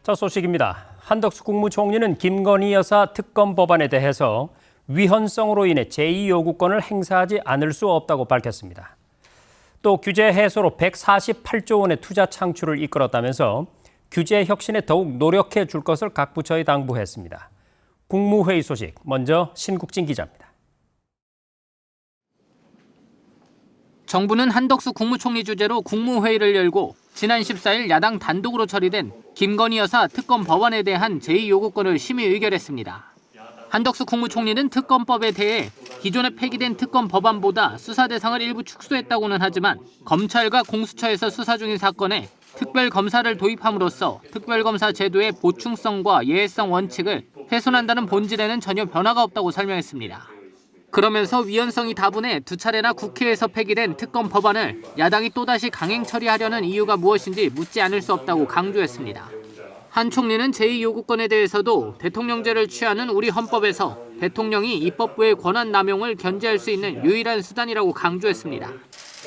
첫 소식입니다. 한덕수 국무총리는 김건희 여사 특검 법안에 대해서 위헌성으로 인해 제2요구권을 행사하지 않을 수 없다고 밝혔습니다. 또 규제 해소로 148조 원의 투자 창출을 이끌었다면서 규제 혁신에 더욱 노력해 줄 것을 각 부처에 당부했습니다. 국무회의 소식, 먼저 신국진 기자입니다. 정부는 한덕수 국무총리 주재로 국무회의를 열고 지난 14일 야당 단독으로 처리된 김건희 여사 특검 법안에 대한 제2요구권을 심의 의결했습니다. 한덕수 국무총리는 특검법에 대해 기존에 폐기된 특검 법안보다 수사 대상을 일부 축소했다고는 하지만 검찰과 공수처에서 수사 중인 사건에 특별검사를 도입함으로써 특별검사 제도의 보충성과 예외성 원칙을 훼손한다는 본질에는 전혀 변화가 없다고 설명했습니다. 그러면서 위헌성이 다분해 두 차례나 국회에서 폐기된 특검 법안을 야당이 또다시 강행 처리하려는 이유가 무엇인지 묻지 않을 수 없다고 강조했습니다. 한 총리는 제2요구권에 대해서도 대통령제를 취하는 우리 헌법에서 대통령이 입법부의 권한 남용을 견제할 수 있는 유일한 수단이라고 강조했습니다.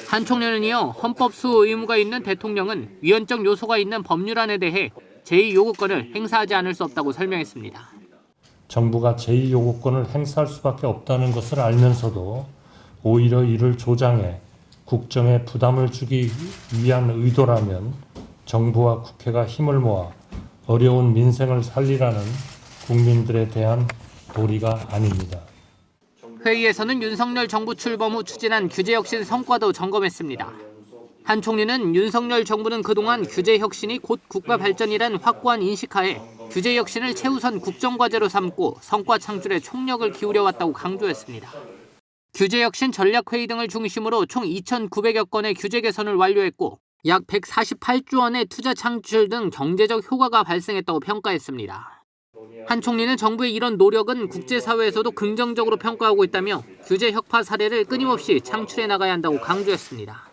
한 총리는 이어 헌법 수호 의무가 있는 대통령은 위헌적 요소가 있는 법률안에 대해 제2요구권을 행사하지 않을 수 없다고 설명했습니다. 정부가 제2요구권을 행사할 수밖에 없다는 것을 알면서도 오히려 이를 조장해 국정에 부담을 주기 위한 의도라면 정부와 국회가 힘을 모아 어려운 민생을 살리라는 국민들에 대한 도리가 아닙니다. 회의에서는 윤석열 정부 출범 후 추진한 규제 혁신 성과도 점검했습니다. 한 총리는 윤석열 정부는 그동안 규제 혁신이 곧 국가 발전이란 확고한 인식하에 규제 혁신을 최우선 국정과제로 삼고 성과 창출에 총력을 기울여왔다고 강조했습니다. 규제 혁신 전략회의 등을 중심으로 총 2,900여 건의 규제 개선을 완료했고 약 148조 원의 투자 창출 등 경제적 효과가 발생했다고 평가했습니다. 한 총리는 정부의 이런 노력은 국제사회에서도 긍정적으로 평가하고 있다며 규제 혁파 사례를 끊임없이 창출해 나가야 한다고 강조했습니다.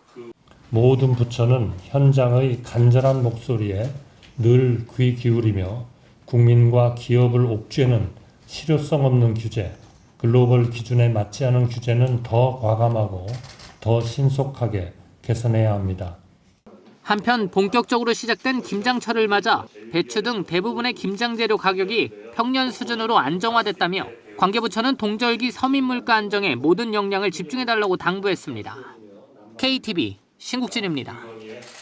모든 부처는 현장의 간절한 목소리에 늘 귀 기울이며 국민과 기업을 옥죄는 실효성 없는 규제, 글로벌 기준에 맞지 않은 규제는 더 과감하고 더 신속하게 개선해야 합니다. 한편 본격적으로 시작된 김장철을 맞아 배추 등 대부분의 김장재료 가격이 평년 수준으로 안정화됐다며 관계부처는 동절기 서민물가 안정에 모든 역량을 집중해달라고 당부했습니다. KTV 신국진입니다.